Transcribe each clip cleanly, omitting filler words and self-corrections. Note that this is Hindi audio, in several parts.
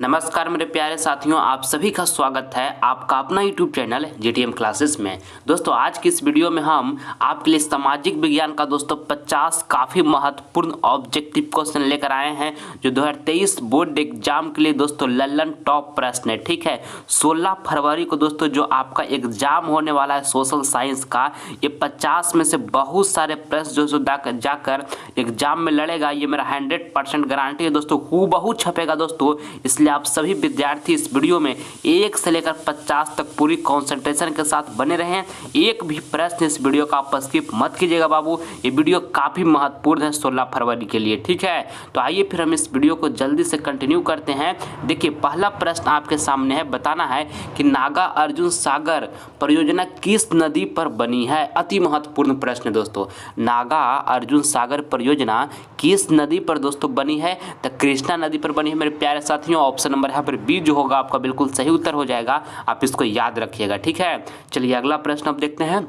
नमस्कार मेरे प्यारे साथियों, आप सभी का स्वागत है आपका अपना YouTube चैनल GTM क्लासेस में। दोस्तों आज की इस वीडियो में हम आपके लिए सामाजिक विज्ञान का दोस्तों 50 काफ़ी महत्वपूर्ण ऑब्जेक्टिव क्वेश्चन लेकर आए हैं जो 2023 बोर्ड एग्जाम के लिए दोस्तों लल्लन टॉप प्रश्न है। ठीक है, 16 फरवरी को दोस्तों जो आपका एग्जाम होने वाला है सोशल साइंस का, ये 50 में से बहुत सारे प्रश्न जो जाकर एग्जाम में लड़ेगा, ये मेरा 100% गारंटी है दोस्तों, हूबहू छपेगा दोस्तों। इसलिए आप सभी विद्यार्थी इस वीडियो में 1 से लेकर 50 तक पूरी कंसंट्रेशन के साथ बने रहें। एक भी प्रश्न इस वीडियो का आप स्किप मत कीजिएगा बाबू, ये वीडियो काफ़ी महत्वपूर्ण है 16 फरवरी के लिए। ठीक है, तो आइए फिर हम इस वीडियो को जल्दी से कंटिन्यू करते हैं। देखिए पहला प्रश्न आपके सामने है, बताना है कि नागा अर्जुन सागर परियोजना किस नदी पर बनी है। अति महत्वपूर्ण प्रश्न है दोस्तों, नागा अर्जुन सागर परियोजना किस नदी पर दोस्तों बनी है, तो कृष्णा नदी पर बनी है मेरे प्यारे साथियों। ऑप्शन नंबर यहाँ पर बी जो होगा आपका बिल्कुल सही उत्तर हो जाएगा, आप इसको याद रखिएगा। ठीक है, चलिए अगला प्रश्न अब देखते हैं।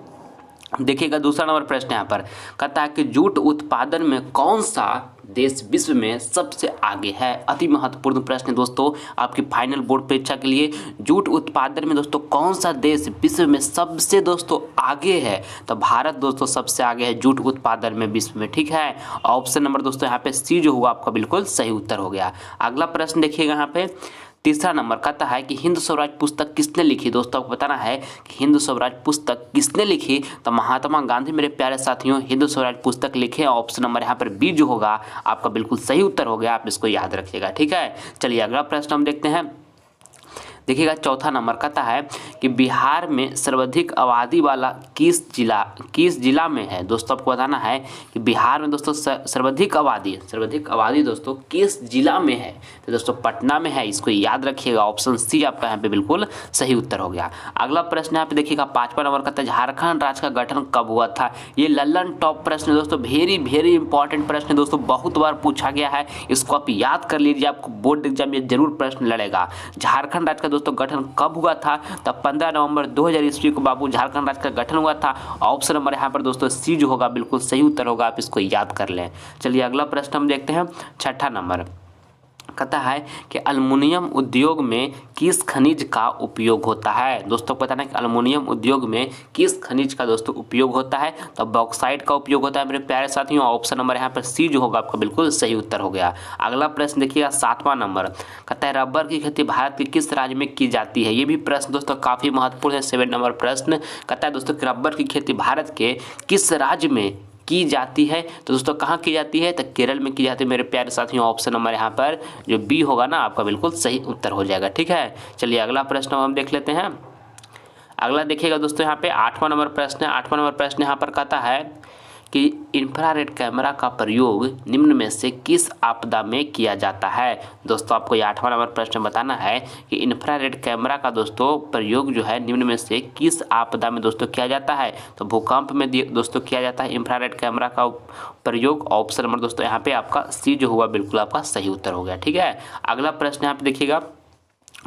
देखिएगा दूसरा नंबर प्रश्न यहाँ पर कहता है कि जूट उत्पादन में कौन सा देश विश्व में सबसे आगे है। अति महत्वपूर्ण प्रश्न है दोस्तों आपकी फाइनल बोर्ड परीक्षा के लिए। जूट उत्पादन में दोस्तों कौन सा देश विश्व में सबसे दोस्तों आगे है, तो भारत दोस्तों सबसे आगे है जूट उत्पादन में विश्व में। ठीक है, ऑप्शन नंबर दोस्तों यहाँ पे सी जो हुआ आपका बिल्कुल सही उत्तर हो गया। अगला प्रश्न देखिएगा यहाँ पे तीसरा नंबर कहता है कि हिंद स्वराज पुस्तक किसने लिखी। दोस्तों आपको बताना है कि हिंद स्वराज पुस्तक किसने लिखी, तो महात्मा गांधी मेरे प्यारे साथियों हिंद स्वराज पुस्तक लिखे। ऑप्शन नंबर यहाँ पर बी जो होगा आपका बिल्कुल सही उत्तर हो गया, आप इसको याद रखिएगा। ठीक है, चलिए अगला प्रश्न हम देखते हैं। देखिएगा चौथा नंबर कहता है कि बिहार में सर्वाधिक आबादी वाला किस जिला में है। दोस्तों आपको बताना है कि बिहार में दोस्तों सर्वाधिक आबादी दोस्तों किस जिला में है, तो दोस्तों पटना में है, इसको याद रखिएगा। ऑप्शन सी आपका यहाँ पे बिल्कुल सही उत्तर हो गया। अगला प्रश्न यहाँ पे देखिएगा पांचवा नंबर कहता है झारखंड राज्य का गठन कब हुआ था। ये लल्लन टॉप प्रश्न है दोस्तों, वेरी इंपॉर्टेंट प्रश्न है दोस्तों, बहुत बार पूछा गया है, इसको आप याद कर लीजिए, आपको बोर्ड एग्जाम में जरूर प्रश्न लड़ेगा। झारखंड राज्य का दोस्तों गठन कब हुआ था, तब 15 नवंबर 2000 ईस्वी को बाबू झारखंड राज्य का गठन हुआ था। ऑप्शन नंबर यहाँ पर दोस्तों सी जो होगा बिल्कुल सही उत्तर होगा, आप इसको याद कर लें। चलिए अगला प्रश्न हम देखते हैं। छठा नंबर कहता है कि अल्युमिनियम उद्योग में किस खनिज का उपयोग होता है। दोस्तों को बताना है कि अल्युमिनियम उद्योग में किस खनिज का दोस्तों उपयोग होता है, तो बॉक्साइट का उपयोग होता है मेरे प्यारे साथियों। ऑप्शन नंबर यहाँ पर सी जो होगा आपका बिल्कुल सही उत्तर हो गया। अगला प्रश्न देखिएगा सातवां नंबर कहता है रबर की खेती भारत के किस राज्य में की जाती है। ये भी प्रश्न दोस्तों काफ़ी महत्वपूर्ण है। 7 नंबर प्रश्न कहता है दोस्तों कि रबर की खेती भारत के किस राज्य में की जाती है, तो दोस्तों कहाँ की जाती है, तो केरल में की जाती है मेरे प्यारे साथियों। ऑप्शन नंबर यहाँ पर जो बी होगा ना आपका बिल्कुल सही उत्तर हो जाएगा। ठीक है, चलिए अगला प्रश्न हम देख लेते हैं। अगला देखिएगा दोस्तों यहाँ पे 8वां नंबर प्रश्न है। 8वां नंबर प्रश्न यहाँ पर कहता है कि इंफ्रारेड कैमरा का प्रयोग निम्न में से किस आपदा में किया जाता है। दोस्तों आपको ये 8वां नंबर प्रश्न बताना है कि इंफ्रारेड कैमरा का दोस्तों प्रयोग जो है निम्न में से किस आपदा में दोस्तों किया जाता है, तो भूकंप में दोस्तों किया जाता है इंफ्रारेड कैमरा का प्रयोग। ऑप्शन नंबर दोस्तों यहाँ पे आपका सी जो हुआ बिल्कुल आपका सही उत्तर हो गया। ठीक है, अगला प्रश्न यहाँ पे देखिएगा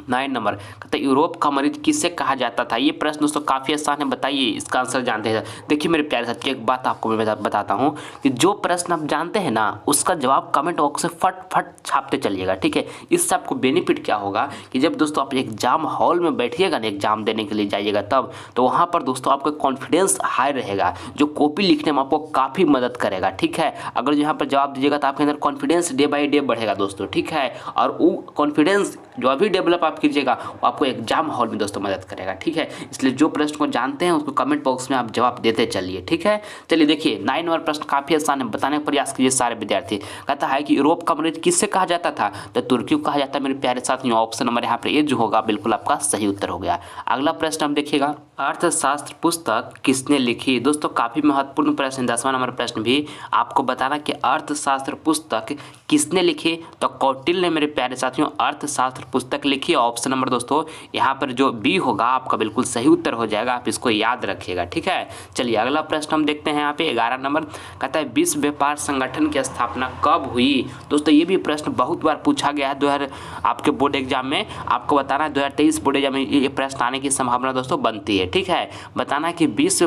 9 नंबर कहते हैं यूरोप का मरीज किसे कहा जाता था। ये प्रश्न दोस्तों काफ़ी आसान है, बताइए इसका आंसर जानते हैं। देखिए मेरे प्यारे साथी एक बात आपको मैं बताता हूँ कि जो प्रश्न आप जानते हैं ना उसका जवाब कमेंट बॉक्स में फट छापते चलिएगा। ठीक है, इससे आपको बेनिफिट क्या होगा कि जब दोस्तों आप एग्जाम हॉल में बैठिएगा ना, एग्जाम देने के लिए जाइएगा तब, तो वहाँ पर दोस्तों आपका कॉन्फिडेंस हाई रहेगा, जो कॉपी लिखने में आपको काफ़ी मदद करेगा। ठीक है, अगर यहाँ पर जवाब दीजिएगा तो आपके अंदर कॉन्फिडेंस डे बाई डे बढ़ेगा दोस्तों। ठीक है, और वो कॉन्फिडेंस जो अभी डेवलप आप कीजिएगा वो आपको एग्जाम हॉल में दोस्तों मदद करेगा। ठीक है, इसलिए जो प्रश्न को जानते हैं उसको कमेंट बॉक्स में आप जवाब देते चलिए। ठीक है, चलिए देखिए 9 नंबर प्रश्न काफ़ी आसान है, बताने का प्रयास कीजिए सारे विद्यार्थी। कहता है कि यूरोप का मरीज किससे कहा जाता था, तो तुर्की को कहा जाता है मेरे प्यारे साथियों। ऑप्शन नंबर यहाँ पर ए जो होगा बिल्कुल आपका सही उत्तर हो गया। अगला प्रश्न हम देखिएगा अर्थशास्त्र पुस्तक किसने लिखी। दोस्तों काफ़ी महत्वपूर्ण प्रश्न, 10वां नंबर प्रश्न भी आपको बताना कि अर्थशास्त्र पुस्तक किसने लिखी, तो कौटिल्य ने मेरे प्यारे साथियों अर्थशास्त्र पुस्तक लिखी। ऑप्शन नंबर दोस्तों यहाँ पर जो बी होगा आपका बिल्कुल सही उत्तर हो जाएगा, आप इसको याद रखिएगा। ठीक है, चलिए अगला प्रश्न हम देखते हैं। यहाँ पे 11 नंबर कहता है विश्व व्यापार संगठन की स्थापना कब हुई। दोस्तों ये भी प्रश्न बहुत बार पूछा गया है, आपके बोर्ड एग्जाम में आपको बताना है 2023 बोर्ड एग्जाम में ये प्रश्न आने की संभावना दोस्तों बनती है। ठीक है, बताना है कि विश्व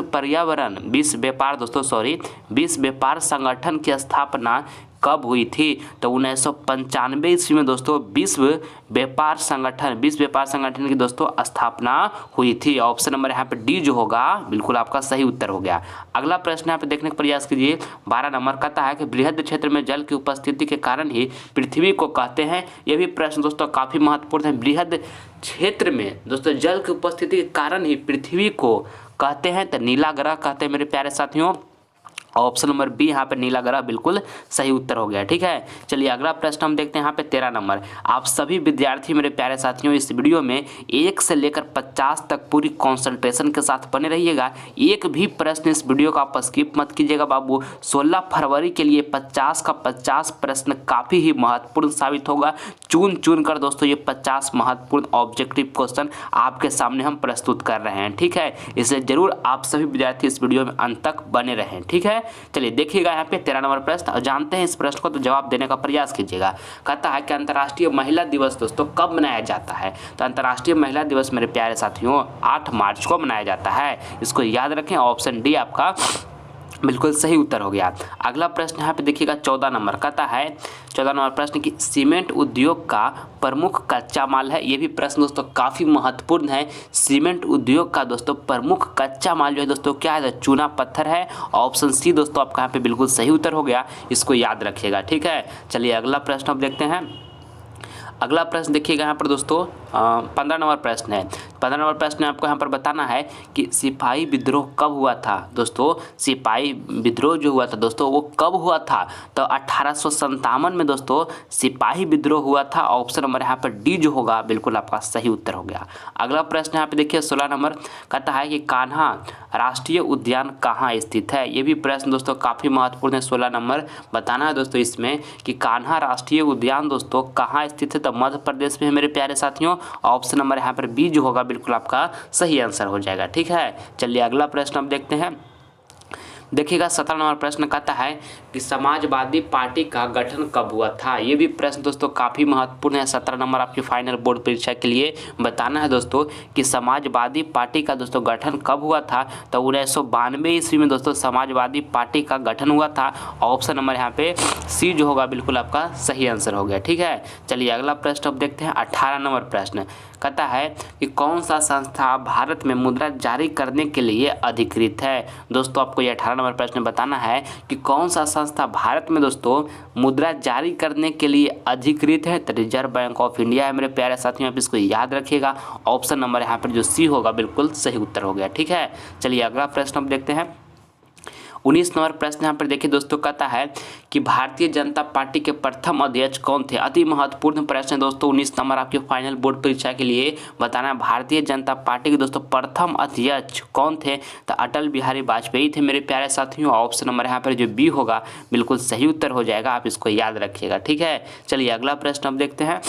व्यापार संगठन की स्थापना कब हुई थी? तो 1995 ईस्वी में दोस्तों विश्व व्यापार संगठन की दोस्तों स्थापना हुई थी। ऑप्शन नंबर यहाँ पे डी जो होगा बिल्कुल आपका सही उत्तर हो गया। अगला प्रश्न यहाँ पे देखने का प्रयास कीजिए। 12 नंबर कहता है कि बृहद क्षेत्र में जल की उपस्थिति के कारण ही पृथ्वी को कहते हैं। ये भी प्रश्न दोस्तों काफी महत्वपूर्ण है। बृहद क्षेत्र में दोस्तों जल की उपस्थिति के कारण ही पृथ्वी को कहते हैं, तो नीला ग्रह कहते हैं मेरे प्यारे साथियों। ऑप्शन नंबर बी यहाँ पे नीला ग्रह बिल्कुल सही उत्तर हो गया। ठीक है, चलिए अगला प्रश्न हम देखते हैं यहाँ पे 13 नंबर। आप सभी विद्यार्थी मेरे प्यारे साथियों इस वीडियो में 1 से लेकर 50 तक पूरी कंसंट्रेशन के साथ बने रहिएगा। एक भी प्रश्न इस वीडियो का आप स्किप मत कीजिएगा बाबू। 16 फरवरी के लिए 50 का 50 प्रश्न काफ़ी ही महत्वपूर्ण साबित होगा। चुन कर दोस्तों ये 50 महत्वपूर्ण ऑब्जेक्टिव क्वेश्चन आपके सामने हम प्रस्तुत कर रहे हैं। ठीक है, इसलिए जरूर आप सभी विद्यार्थी इस वीडियो में अंत तक बने रहें। ठीक है, चलिए देखिएगा यहाँ पे 13 नंबर प्रश्न और जानते हैं इस प्रश्न को, तो जवाब देने का प्रयास कीजिएगा। कहता है कि अंतर्राष्ट्रीय महिला दिवस दोस्तों कब मनाया जाता है? तो अंतर्राष्ट्रीय महिला दिवस मेरे प्यारे साथियों 8 मार्च को मनाया जाता है। इसको याद रखें, ऑप्शन डी आपका बिल्कुल सही उत्तर हो गया। अगला प्रश्न यहाँ पे देखिएगा 14 नंबर कहता है 14 नंबर प्रश्न कि सीमेंट उद्योग का प्रमुख कच्चा माल है। ये भी प्रश्न दोस्तों काफ़ी महत्वपूर्ण है। सीमेंट उद्योग का दोस्तों प्रमुख कच्चा माल जो है दोस्तों क्या है? चूना पत्थर है। ऑप्शन सी दोस्तों आपका यहाँ पे बिल्कुल सही उत्तर हो गया, इसको याद रखिएगा। ठीक है, चलिए अगला प्रश्न अब देखते हैं। अगला प्रश्न देखिएगा यहाँ पर दोस्तों 15 नंबर प्रश्न है। 15 नंबर प्रश्न में आपको यहाँ पर बताना है कि सिपाही विद्रोह कब हुआ था। दोस्तों सिपाही विद्रोह जो हुआ था दोस्तों वो कब हुआ था? तो 1857 में दोस्तों सिपाही विद्रोह हुआ था। ऑप्शन नंबर यहाँ पर डी जो होगा बिल्कुल आपका सही उत्तर हो गया। अगला प्रश्न यहाँ पे देखिए 16 नंबर कहता है कि कान्हा राष्ट्रीय उद्यान कहाँ स्थित है। ये भी प्रश्न दोस्तों काफ़ी महत्वपूर्ण है। 16 नंबर बताना है दोस्तों इसमें कि कान्हा राष्ट्रीय उद्यान दोस्तों कहाँ स्थित है? तो मध्य प्रदेश में है मेरे प्यारे साथियों। ऑप्शन नंबर यहाँ पर बी जो होगा बिल्कुल आपका सही आंसर हो जाएगा। ठीक है, चलिए अगला प्रश्न अब देखते हैं। देखिएगा 17 नंबर प्रश्न कहता है कि समाजवादी पार्टी का गठन कब हुआ था। ये भी प्रश्न दोस्तों काफ़ी महत्वपूर्ण है। 17 नंबर आपकी फाइनल बोर्ड परीक्षा के लिए बताना है दोस्तों कि समाजवादी पार्टी का दोस्तों गठन कब हुआ था। तो 1992 ईस्वी में दोस्तों समाजवादी पार्टी का गठन हुआ था। ऑप्शन नंबर यहाँ पे सी जो होगा बिल्कुल आपका सही आंसर हो गया। ठीक है, चलिए अगला प्रश्न अब देखते हैं। 18 नंबर प्रश्न कहता है कि कौन सा संस्था भारत में मुद्रा जारी करने के लिए अधिकृत है। दोस्तों आपको ये 18 नंबर प्रश्न बताना है कि कौन सा संस्था भारत में दोस्तों मुद्रा जारी करने के लिए अधिकृत है। तो रिजर्व बैंक ऑफ इंडिया है मेरे प्यारे साथियों, आप इसको याद रखिएगा। ऑप्शन नंबर यहाँ पर जो सी होगा बिल्कुल सही उत्तर हो गया। ठीक है, चलिए अगला प्रश्न अब देखते हैं। 19 नंबर प्रश्न यहाँ पर देखिए दोस्तों कहता है कि भारतीय जनता पार्टी के प्रथम अध्यक्ष कौन थे। अति महत्वपूर्ण प्रश्न है दोस्तों। 19 नंबर आपके फाइनल बोर्ड परीक्षा के लिए बताना है भारतीय जनता पार्टी के दोस्तों प्रथम अध्यक्ष कौन थे। तो अटल बिहारी वाजपेयी थे मेरे प्यारे साथियों। ऑप्शन नंबर यहाँ पर जो बी होगा बिल्कुल सही उत्तर हो जाएगा, आप इसको याद रखिएगा। ठीक है, चलिए अगला प्रश्न अब देखते हैं।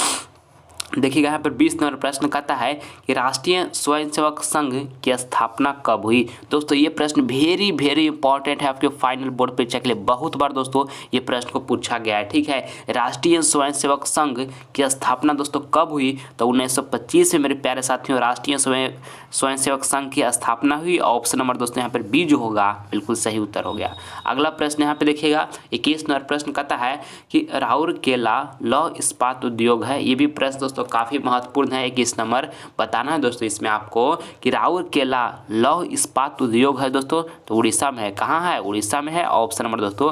देखिएगा यहाँ पर 20 नंबर प्रश्न कहता है कि राष्ट्रीय स्वयंसेवक संघ की स्थापना कब हुई। दोस्तों ये प्रश्न वेरी इंपॉर्टेंट है आपके फाइनल बोर्ड परीक्षा के लिए। बहुत बार दोस्तों ये प्रश्न को पूछा गया है। ठीक है, राष्ट्रीय स्वयंसेवक संघ की स्थापना दोस्तों कब हुई। तो 1925 में मेरे प्यारे साथियों राष्ट्रीय स्वयंसेवक संघ की स्थापना हुई। ऑप्शन नंबर दोस्तों यहाँ पर बी जो होगा बिल्कुल सही उत्तर हो गया। अगला प्रश्न यहाँ पे देखिएगा 21 नंबर प्रश्न कहता है कि राउरकेला लौह इस्पात उद्योग है। ये भी प्रश्न दोस्तों काफ़ी महत्वपूर्ण है। 21 नंबर बताना है दोस्तों इसमें आपको कि राउरकेला लौह इस्पात उद्योग है दोस्तों, तो उड़ीसा में है। कहाँ है? उड़ीसा में है। ऑप्शन नंबर दोस्तों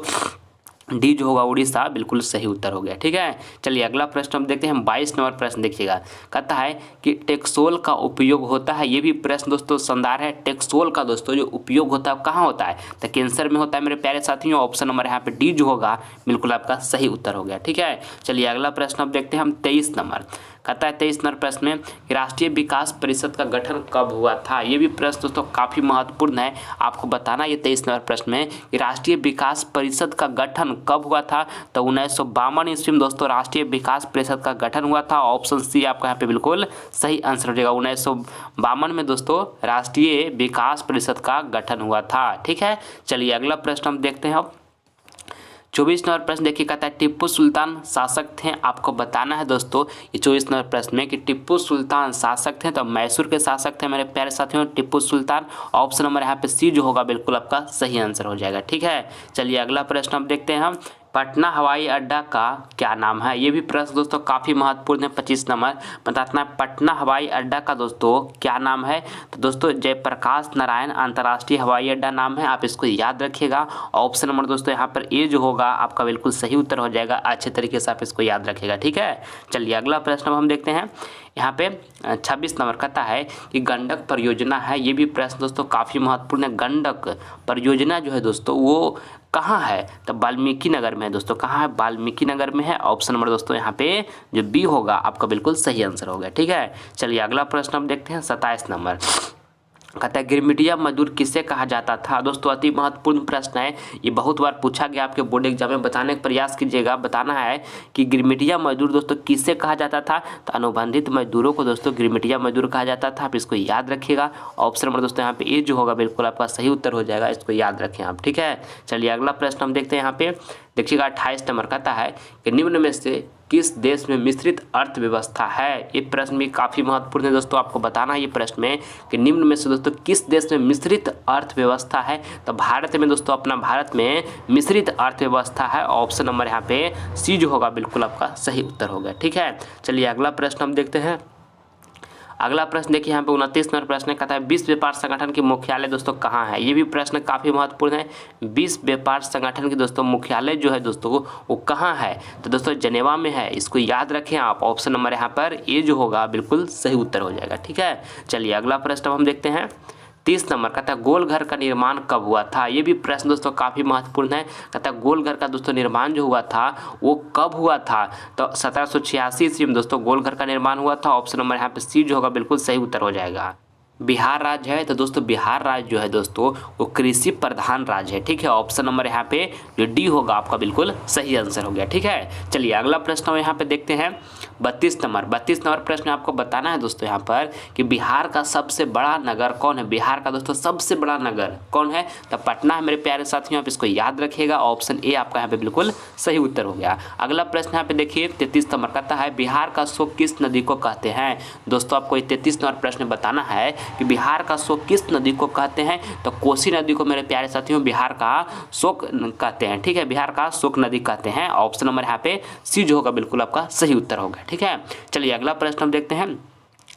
डी जो होगा उड़ीसा बिल्कुल सही उत्तर हो गया। ठीक है, चलिए अगला प्रश्न हम देखते हैं। 22 नंबर प्रश्न देखिएगा कहता है कि टेक्सोल का उपयोग होता है। ये भी प्रश्न दोस्तों शानदार है। टेक्सोल का दोस्तों जो उपयोग होता है कहाँ होता है? तो कैंसर में होता है मेरे प्यारे साथियों। ऑप्शन नंबर यहाँ पे डी जो होगा बिल्कुल आपका सही उत्तर हो गया। ठीक है, चलिए अगला प्रश्न अब देखते हैं हम। 23 नंबर कहता है 23 नंबर प्रश्न में राष्ट्रीय विकास परिषद का गठन कब हुआ था। ये भी प्रश्न दोस्तों काफ़ी महत्वपूर्ण है, आपको बताना ये 23 नंबर प्रश्न में कि राष्ट्रीय विकास परिषद का गठन कब हुआ था। तो 1952 ईस्वी में दोस्तों राष्ट्रीय विकास परिषद का गठन हुआ था। ऑप्शन सी आपका यहाँ पे बिल्कुल सही आंसर हो जाएगा। 1952 में दोस्तों राष्ट्रीय विकास परिषद का गठन हुआ था। ठीक है, चलिए अगला प्रश्न हम देखते हैं अब। 24 नंबर प्रश्न देखिए कहता है टिप्पू सुल्तान शासक थे। आपको बताना है दोस्तों ये 24 नंबर प्रश्न में कि टिप्पू सुल्तान शासक थे। तो मैसूर के शासक थे मेरे प्यारे साथियों टिप्पू सुल्तान। ऑप्शन नंबर यहाँ पे सी जो होगा बिल्कुल आपका सही आंसर हो जाएगा। ठीक है, चलिए अगला प्रश्न अब देखते हैं हम। पटना हवाई अड्डा का क्या नाम है? ये भी प्रश्न दोस्तों काफ़ी महत्वपूर्ण है। 25 नंबर बताना है पटना हवाई अड्डा का दोस्तों क्या नाम है? तो दोस्तों जयप्रकाश नारायण अंतर्राष्ट्रीय हवाई अड्डा नाम है, आप इसको याद रखिएगा। ऑप्शन नंबर दोस्तों यहाँ पर ए जो होगा आपका बिल्कुल सही उत्तर हो जाएगा। अच्छे तरीके से आप इसको याद रखिएगा, ठीक है। चलिए अगला प्रश्न हम देखते हैं। यहाँ पे 26 नंबर कहता है कि गंडक परियोजना है। ये भी प्रश्न दोस्तों काफ़ी महत्वपूर्ण है। गंडक परियोजना जो है दोस्तों वो कहाँ है? तो वाल्मीकि नगर में है दोस्तों। कहाँ है? वाल्मीकि नगर में है। ऑप्शन नंबर दोस्तों यहाँ पे जो बी होगा आपका बिल्कुल सही आंसर हो गया, ठीक है। चलिए अगला प्रश्न हम देखते हैं 27 नंबर कहता है गिरमिटिया मजदूर किसे कहा जाता था? दोस्तों अति महत्वपूर्ण प्रश्न है, ये बहुत बार पूछा गया आपके बोर्ड एग्जाम में। बताने का प्रयास कीजिएगा। बताना है कि गिरमिटिया मजदूर दोस्तों किसे कहा जाता था? तो अनुबंधित मजदूरों को दोस्तों गिरमिटिया मजदूर कहा जाता था, आप इसको याद रखिएगा। ऑप्शन नंबर दोस्तों यहाँ पे ए जो होगा बिल्कुल आपका सही उत्तर हो जाएगा, इसको याद रखें आप, ठीक है। चलिए अगला प्रश्न हम देखते हैं। यहाँ पे देखिएगा 28 नंबर कहता है कि निम्न में से किस देश में मिश्रित अर्थव्यवस्था है? ये प्रश्न भी काफ़ी महत्वपूर्ण है दोस्तों। आपको बताना है ये प्रश्न में कि निम्न में से दोस्तों किस देश में मिश्रित अर्थव्यवस्था है? तो भारत में दोस्तों, अपना भारत में मिश्रित अर्थव्यवस्था है। ऑप्शन नंबर यहाँ पे सी जो होगा बिल्कुल आपका सही उत्तर हो गया, ठीक है। चलिए अगला प्रश्न हम देखते हैं। अगला प्रश्न देखिए यहाँ पे 29 नंबर प्रश्न कहता है विश्व व्यापार संगठन की मुख्यालय दोस्तों कहाँ है? ये भी प्रश्न काफ़ी महत्वपूर्ण है। विश्व व्यापार संगठन की दोस्तों मुख्यालय जो है दोस्तों वो कहाँ है? तो दोस्तों जनेवा में है, इसको याद रखें आप। ऑप्शन नंबर यहाँ पर ए जो होगा बिल्कुल सही उत्तर हो जाएगा, ठीक है। चलिए अगला प्रश्न हम देखते हैं। 30 नंबर कहता है गोल घर का निर्माण कब हुआ था? ये भी प्रश्न दोस्तों काफ़ी महत्वपूर्ण है। कहता है गोल घर का दोस्तों निर्माण जो हुआ था वो कब हुआ था? तो 1786 ईस्वी में दोस्तों गोल घर का निर्माण हुआ था। ऑप्शन नंबर यहाँ पे सी जो होगा बिल्कुल सही उत्तर हो जाएगा। बिहार राज्य है तो दोस्तों बिहार राज्य जो है दोस्तों वो कृषि प्रधान राज्य है, ठीक है। ऑप्शन नंबर यहाँ पे जो डी होगा आपका बिल्कुल सही आंसर हो गया, ठीक है। चलिए अगला प्रश्न हम यहाँ पे देखते हैं 32 नंबर प्रश्न आपको बताना है दोस्तों यहाँ पर कि बिहार का सबसे बड़ा नगर कौन है? बिहार का दोस्तों सबसे बड़ा नगर कौन है? तो पटना है मेरे प्यारे साथियों, आप इसको याद रखिएगा। ऑप्शन ए आपका यहाँ पे बिल्कुल सही उत्तर हो गया। अगला प्रश्न यहाँ पे देखिए 33 नंबर कहता है बिहार का शोक किस नदी को कहते हैं? दोस्तों आपको 33 नंबर प्रश्न बताना है कि बिहार का शोक किस नदी को कहते हैं? तो कोसी नदी को मेरे प्यारे साथियों बिहार का शोक कहते हैं, ठीक है। बिहार का शोक नदी कहते हैं। ऑप्शन नंबर यहाँ पे सी जो होगा बिल्कुल आपका सही उत्तर होगा, ठीक है। चलिए अगला प्रश्न हम देखते हैं।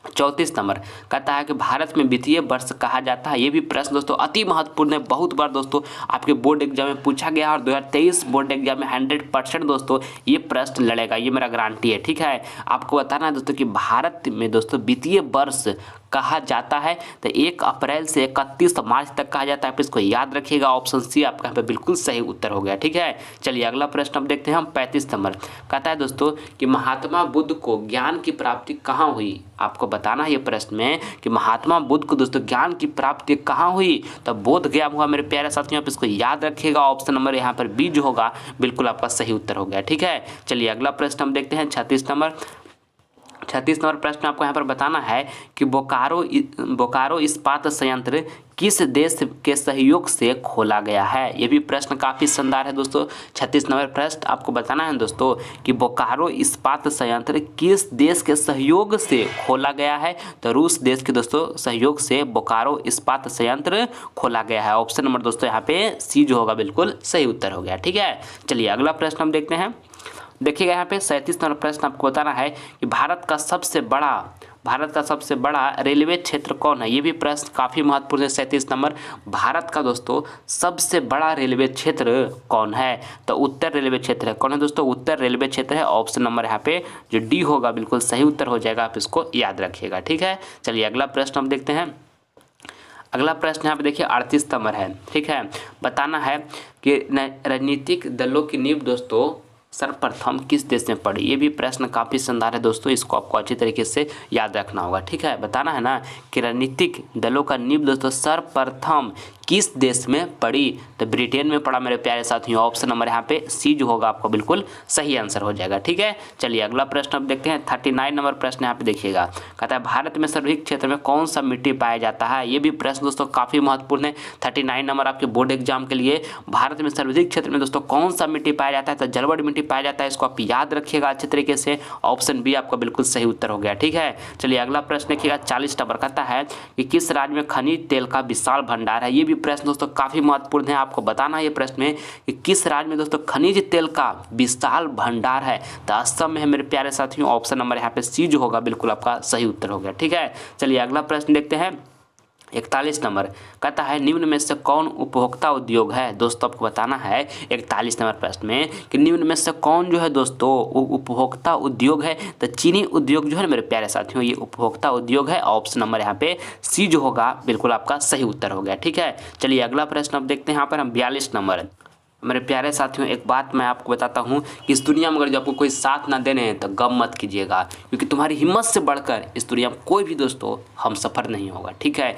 34 नंबर कहता है कि भारत में वित्तीय वर्ष कहा जाता है। ये भी प्रश्न दोस्तों अति महत्वपूर्ण है। बहुत बार दोस्तों आपके बोर्ड एग्जाम में पूछा गया और 2023 बोर्ड एग्जाम में 100% दोस्तों ये प्रश्न लड़ेगा, ये मेरा गारंटी है, ठीक है। आपको बताना है दोस्तों कि भारत में दोस्तों वित्तीय वर्ष कहा जाता है तो 1 अप्रैल से 31 मार्च तक कहा जाता है, आप इसको याद रखिएगा। ऑप्शन सी आपका यहाँ पे बिल्कुल सही उत्तर हो गया, ठीक है। चलिए अगला प्रश्न हम देखते हैं हम 35 नंबर कहता है दोस्तों कि महात्मा बुद्ध को ज्ञान की प्राप्ति कहाँ हुई? आपको बताना है ये प्रश्न में कि महात्मा बुद्ध को दोस्तों ज्ञान की प्राप्ति कहाँ हुई? तो बोध गया हुआ मेरे प्यारे साथियों, आप इसको याद रखिएगा। ऑप्शन नंबर यहाँ पर बी जो होगा बिल्कुल आपका सही उत्तर हो गया, ठीक है। चलिए अगला प्रश्न हम देखते हैं 36 नंबर प्रश्न आपको यहाँ पर बताना है कि बोकारो इस्पात संयंत्र किस देश के सहयोग से खोला गया है? ये भी प्रश्न काफ़ी शानदार है दोस्तों। 36 नंबर प्रश्न आपको बताना है दोस्तों कि बोकारो इस्पात संयंत्र किस देश के सहयोग से खोला गया है? तो रूस देश के दोस्तों सहयोग से बोकारो इस्पात संयंत्र खोला गया है। ऑप्शन नंबर दोस्तों यहाँ पे सी जो होगा बिल्कुल सही उत्तर हो गया, ठीक है। चलिए अगला प्रश्न हम देखते हैं। देखिएगा यहाँ पे 37 नंबर प्रश्न आपको बताना है कि भारत का सबसे बड़ा रेलवे क्षेत्र कौन है? ये भी प्रश्न काफ़ी महत्वपूर्ण है। 37 नंबर भारत का दोस्तों सबसे बड़ा रेलवे क्षेत्र कौन है? तो उत्तर रेलवे क्षेत्र है। कौन है दोस्तों? उत्तर रेलवे क्षेत्र है। ऑप्शन नंबर यहाँ पे जो डी होगा बिल्कुल सही उत्तर हो जाएगा, आप इसको याद रखिएगा, ठीक है। चलिए अगला प्रश्न हम देखते हैं। अगला प्रश्न यहाँ पे देखिए 38 नंबर है, ठीक है। बताना है कि राजनीतिक दलों की नींव दोस्तों सर्वप्रथम किस देश में पड़ी? ये भी प्रश्न काफ़ी शानदार है दोस्तों, इसको आपको अच्छी तरीके से याद रखना होगा, ठीक है। बताना है ना कि राजनीतिक दलों का नींव दोस्तों सर्वप्रथम किस देश में पड़ी? तो ब्रिटेन में पड़ा मेरे प्यारे साथियों। ऑप्शन नंबर यहाँ पे सी जो होगा आपको बिल्कुल सही आंसर हो जाएगा, ठीक है। चलिए अगला प्रश्न अब देखते हैं। 39 नंबर प्रश्न यहाँ पे देखिएगा, कहता है भारत में सर्वाधिक क्षेत्र में कौन सा मिट्टी पाया जाता है? ये भी प्रश्न दोस्तों काफ़ी महत्वपूर्ण है। 39 नंबर आपके बोर्ड एग्जाम के लिए। भारत में सर्वाधिक क्षेत्र में दोस्तों कौन सा मिट्टी पाया जाता है? तो जलवड़ मिट्टी पाया जाता है, इसको आप याद रखिएगा अच्छे तरीके से। ऑप्शन बी आपका बिल्कुल सही उत्तर हो गया, ठीक है। चलिए अगला प्रश्न देखिएगा 40 नंबर कहता है कि किस राज्य में खनिज तेल का विशाल भंडार है? ये भी प्रश्न दोस्तों काफ़ी महत्वपूर्ण है। आपको बताना है ये प्रश्न में कि किस राज्य में दोस्तों खनिज तेल का विशाल भंडार है। तो असम में है मेरे प्यारे साथियों। ऑप्शन नंबर यहाँ पे सी जो होगा बिल्कुल आपका सही उत्तर हो गया। ठीक है, चलिए अगला प्रश्न देखते हैं। 41 नंबर कहता है निम्न में से कौन उपभोक्ता उद्योग है। दोस्तों आपको बताना है 41 नंबर प्रश्न में कि निम्न में से कौन जो है दोस्तों उपभोक्ता उद्योग है। तो चीनी उद्योग जो है मेरे प्यारे साथियों ये उपभोक्ता उद्योग है। ऑप्शन नंबर यहाँ पे सी जो होगा बिल्कुल आपका सही उत्तर हो गया। ठीक है, चलिए अगला प्रश्न अब देखते हैं। यहाँ पर हम 42 नंबर मेरे प्यारे साथियों, एक बात मैं आपको बताता हूँ कि इस दुनिया में अगर जो आपको कोई साथ ना देने तो गम मत कीजिएगा, क्योंकि तुम्हारी हिम्मत से बढ़कर इस दुनिया में कोई भी दोस्तों हम सफ़र नहीं होगा। ठीक है,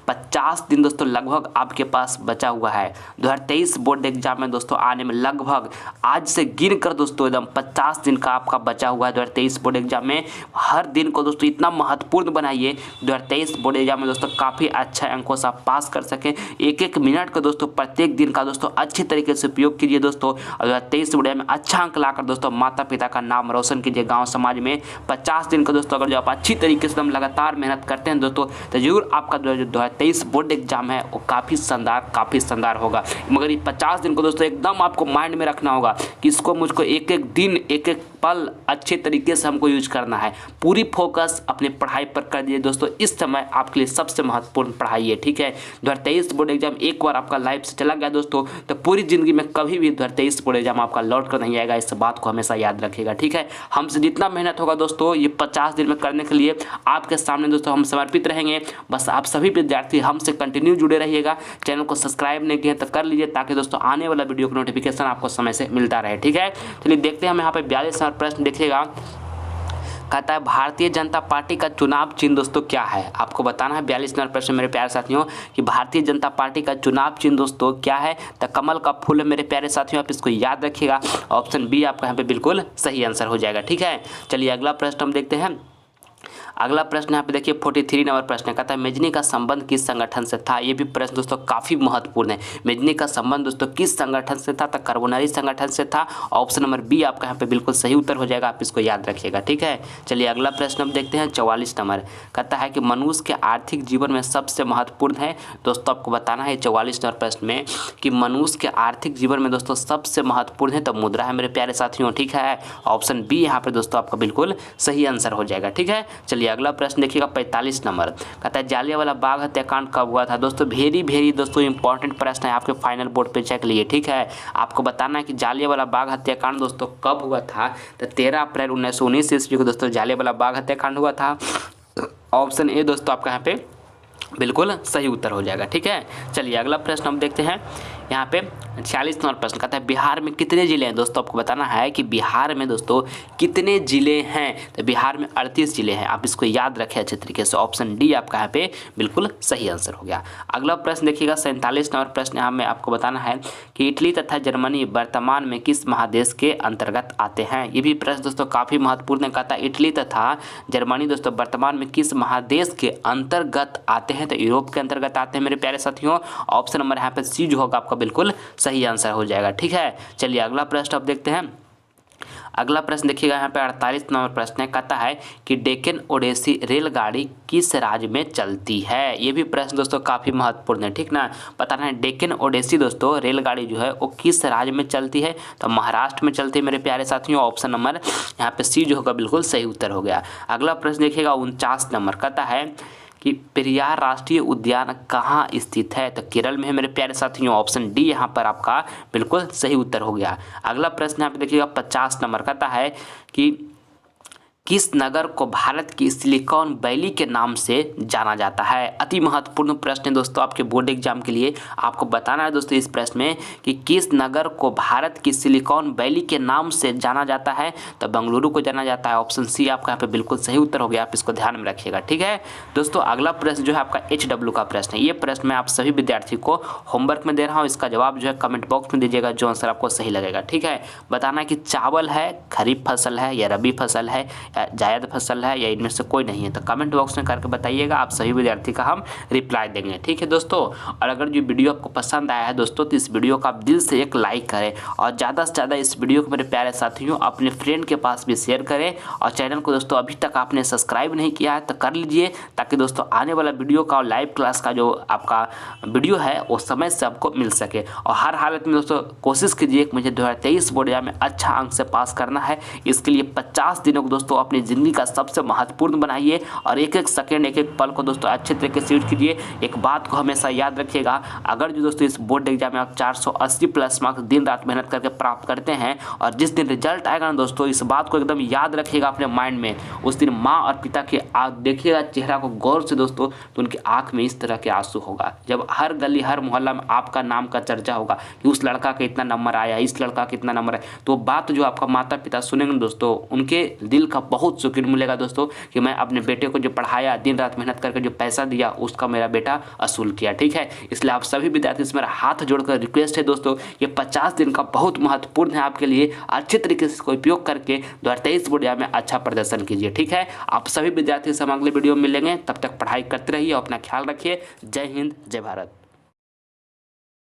50 दिन दोस्तों लगभग आपके पास बचा हुआ है। 2023 बोर्ड एग्जाम में दोस्तों आने में लगभग आज से गिन कर दोस्तों एकदम 50 दिन का आपका बचा हुआ है 2023 बोर्ड एग्जाम में। हर दिन को दोस्तों इतना महत्वपूर्ण बनाइए 2023 बोर्ड एग्जाम में दोस्तों काफ़ी अच्छा अंकों से आप पास कर सकें। एक एक मिनट का दोस्तों प्रत्येक दिन का दोस्तों अच्छी तरीके से उपयोग कीजिए दोस्तों। और 2023 बोर्ड में अच्छा अंक लाकर दोस्तों माता पिता का नाम रोशन कीजिए गांव समाज में। 50 दिन का दोस्तों अगर जो आप अच्छी तरीके से लगातार मेहनत करते हैं दोस्तों तो जरूर आपका 2023 बोर्ड एग्जाम है वो काफ़ी शानदार होगा। मगर ये 50 दिन को दोस्तों एकदम आपको माइंड में रखना होगा कि इसको मुझको एक एक दिन एक एक पल अच्छे तरीके से हमको यूज करना है। पूरी फोकस अपनी पढ़ाई पर कर दीजिए दोस्तों। इस समय आपके लिए सबसे महत्वपूर्ण पढ़ाई है। ठीक है, 2023 बोर्ड एग्जाम एक बार आपका लाइफ से चला गया दोस्तों तो पूरी जिंदगी में कभी भी 2023 बोर्ड एग्जाम आपका लौट कर नहीं आएगा। इस बात को हमेशा याद रखिएगा। ठीक है, हमसे जितना मेहनत होगा दोस्तों ये 50 दिन में करने के लिए आपके सामने दोस्तों हम समर्पित रहेंगे। बस आप सभी विद्यार्थी हमसे कंटिन्यू जुड़े रहिएगा। चैनल को सब्सक्राइब नहीं किया तो कर लीजिए ताकि दोस्तों आने वाला वीडियो का नोटिफिकेशन आपको समय से मिलता रहे। ठीक है, चलिए देखते हैं हम यहाँ पे 42 नंबर प्रश्न देखिएगा। कहता है भारतीय जनता पार्टी का चुनाव चिन्ह दोस्तों क्या है। आपको बताना है 42 नंबर प्रश्न मेरे प्यारे साथियों कि भारतीय जनता पार्टी का चुनाव चिन्ह दोस्तों क्या है। तो कमल का फूल है मेरे प्यारे साथियों, आप इसको याद रखिएगा। ऑप्शन बी आपका यहाँ पे बिल्कुल सही आंसर हो जाएगा। ठीक है, चलिए अगला प्रश्न हम देखते हैं। अगला प्रश्न यहाँ पे देखिए 43 नंबर प्रश्न कहता है मेजनी का संबंध किस संगठन से था। ये भी प्रश्न दोस्तों काफ़ी महत्वपूर्ण है। मेजनी का संबंध दोस्तों किस संगठन से था। तो कार्बोनरी संगठन से था। ऑप्शन नंबर बी आपका यहाँ पे बिल्कुल सही उत्तर हो जाएगा। आप इसको याद रखिएगा। ठीक है, चलिए अगला प्रश्न हम देखते हैं 44 नंबर कहता है कि मनुष्य के आर्थिक जीवन में सबसे महत्वपूर्ण है। दोस्तों आपको बताना है 44 नंबर प्रश्न में कि मनुष्य के आर्थिक जीवन में दोस्तों सबसे महत्वपूर्ण है तो मुद्रा है मेरे प्यारे साथियों। ठीक है, ऑप्शन बी यहाँ पे दोस्तों आपका बिल्कुल सही आंसर हो जाएगा। ठीक है, चलिए अगला प्रश्न देखिएगा 45 नंबर कहता है जालियांवाला बाग हत्याकांड कब हुआ था। दोस्तों वेरी दोस्तों इंपॉर्टेंट प्रश्न है आपके फाइनल बोर्ड पे चेक लिए। ठीक है, आपको बताना है कि जालियांवाला बाग हत्याकांड दोस्तों कब हुआ था। तो 13 अप्रैल 1919 ईस्वी को दोस्तों जालियांवाला बाग हत्याकांड हुआ था। ऑप्शन ए दोस्तों आपका यहाँ पे बिल्कुल सही उत्तर हो जाएगा। ठीक है, चलिए अगला प्रश्न हम देखते हैं। यहाँ पे 46 नंबर प्रश्न कहता है बिहार में कितने ज़िले हैं। दोस्तों आपको बताना है कि बिहार में दोस्तों कितने ज़िले हैं। तो बिहार में 38 ज़िले हैं। आप इसको याद रखें अच्छे तरीके से। ऑप्शन डी आपका यहाँ पे बिल्कुल सही आंसर हो गया। अगला प्रश्न देखिएगा 47 नंबर प्रश्न यहाँ में आपको बताना है कि इटली तथा जर्मनी वर्तमान में किस महादेश के अंतर्गत आते हैं। ये भी प्रश्न दोस्तों काफ़ी महत्वपूर्ण है। कहता है इटली तथा जर्मनी दोस्तों वर्तमान में किस महादेश के अंतर्गत आते हैं। तो यूरोप के अंतर्गत आते हैं मेरे प्यारे साथियों। ऑप्शन नंबर यहाँ पे सी जो होगा आपका बिल्कुल सही आंसर हो जाएगा। ठीक है, चलिए अगला प्रश्न अब देखते हैं। अगला प्रश्न देखिएगा यहाँ पे 48 नंबर प्रश्न है। कहता है कि डेक्कन ओडेसी रेलगाड़ी किस राज्य में चलती है। ये भी प्रश्न दोस्तों काफ़ी महत्वपूर्ण है। ठीक ना, बताना है डेक्कन ओडेसी दोस्तों रेलगाड़ी जो है वो किस राज्य में चलती है। तो महाराष्ट्र में चलती है मेरे प्यारे साथियों। ऑप्शन नंबर यहाँ पे सी जो होगा बिल्कुल सही उत्तर हो गया। अगला प्रश्न देखिएगा 49 नंबर कहता है कि पेरियार राष्ट्रीय उद्यान कहाँ स्थित है। तो केरल में है मेरे प्यारे साथियों। ऑप्शन डी यहाँ पर आपका बिल्कुल सही उत्तर हो गया। अगला प्रश्न यहाँ पे देखिएगा 50 नंबर कहता है कि किस नगर को भारत की सिलिकॉन वैली के नाम से जाना जाता है। अति महत्वपूर्ण प्रश्न है दोस्तों आपके बोर्ड एग्जाम के लिए। आपको बताना है दोस्तों इस प्रश्न में कि किस नगर को भारत की सिलिकॉन वैली के नाम से जाना जाता है। तो बेंगलुरु को जाना जाता है। ऑप्शन सी आपका यहाँ पे बिल्कुल सही उत्तर हो गया। आप इसको ध्यान में रखिएगा। ठीक है दोस्तों, अगला प्रश्न जो है आपका HW का प्रश्न है। ये प्रश्न मैं आप सभी विद्यार्थी को होमवर्क में दे रहा हूँ। इसका जवाब जो है कमेंट बॉक्स में दीजिएगा जो आंसर आपको सही लगेगा। ठीक है, बताना है कि चावल है, खरीफ फसल है या रबी फसल है जायद फसल है या इनमें से कोई नहीं है? तो कमेंट बॉक्स में करके बताइएगा, आप सभी विद्यार्थी का हम रिप्लाई देंगे। ठीक है दोस्तों, और अगर जो वीडियो आपको पसंद आया है दोस्तों तो इस वीडियो को आप दिल से एक लाइक करें और ज़्यादा से ज़्यादा इस वीडियो को मेरे प्यारे साथियों अपने फ्रेंड के पास भी शेयर करें। और चैनल को दोस्तों अभी तक आपने सब्सक्राइब नहीं किया है तो कर लीजिए, ताकि दोस्तों आने वाला वीडियो का और लाइव क्लास का जो आपका वीडियो है वो समय से आपको मिल सके। और हर हालत में दोस्तों कोशिश कीजिए कि मुझे 2023 बोर्ड एग्जाम में अच्छा अंक से पास करना है। इसके लिए 50 दिनों को दोस्तों अपनी ज़िंदगी का सबसे महत्वपूर्ण बनाइए और एक एक सेकेंड एक एक पल को दोस्तों अच्छे तरीके से यूज कीजिए। एक बात को हमेशा याद रखिएगा, अगर जो दोस्तों इस बोर्ड एग्जाम में आप 480 प्लस मार्क्स दिन रात मेहनत करके प्राप्त करते हैं और जिस दिन रिजल्ट आएगा ना दोस्तों, इस बात को एकदम याद रखिएगा अपने माइंड में। उस दिन माँ और पिता के देखिएगा चेहरा को गौर से दोस्तों, तो उनकी आंख में इस तरह के आंसू होगा। जब हर गली हर मोहल्ला में आपका नाम का चर्चा होगा कि उस लड़का का इतना नंबर आया, इस लड़का का इतना नंबर है, तो बात जो आपका माता पिता सुनेंगे दोस्तों, उनके दिल का बहुत सुकून मिलेगा दोस्तों कि मैं अपने बेटे को जो पढ़ाया, दिन रात मेहनत करके जो पैसा दिया, उसका मेरा बेटा असूल किया। ठीक है, इसलिए आप सभी विद्यार्थी से मेरा हाथ जोड़कर रिक्वेस्ट है दोस्तों, ये 50 दिन का बहुत महत्वपूर्ण है आपके लिए। अच्छे तरीके से इसको उपयोग करके 2023 बोर्ड एग्जाम में अच्छा प्रदर्शन कीजिए। ठीक है, आप सभी विद्यार्थी से हम अगले वीडियो में मिलेंगे, तब तक पढ़ाई करते रहिए और अपना ख्याल रखिए। जय हिंद, जय भारत।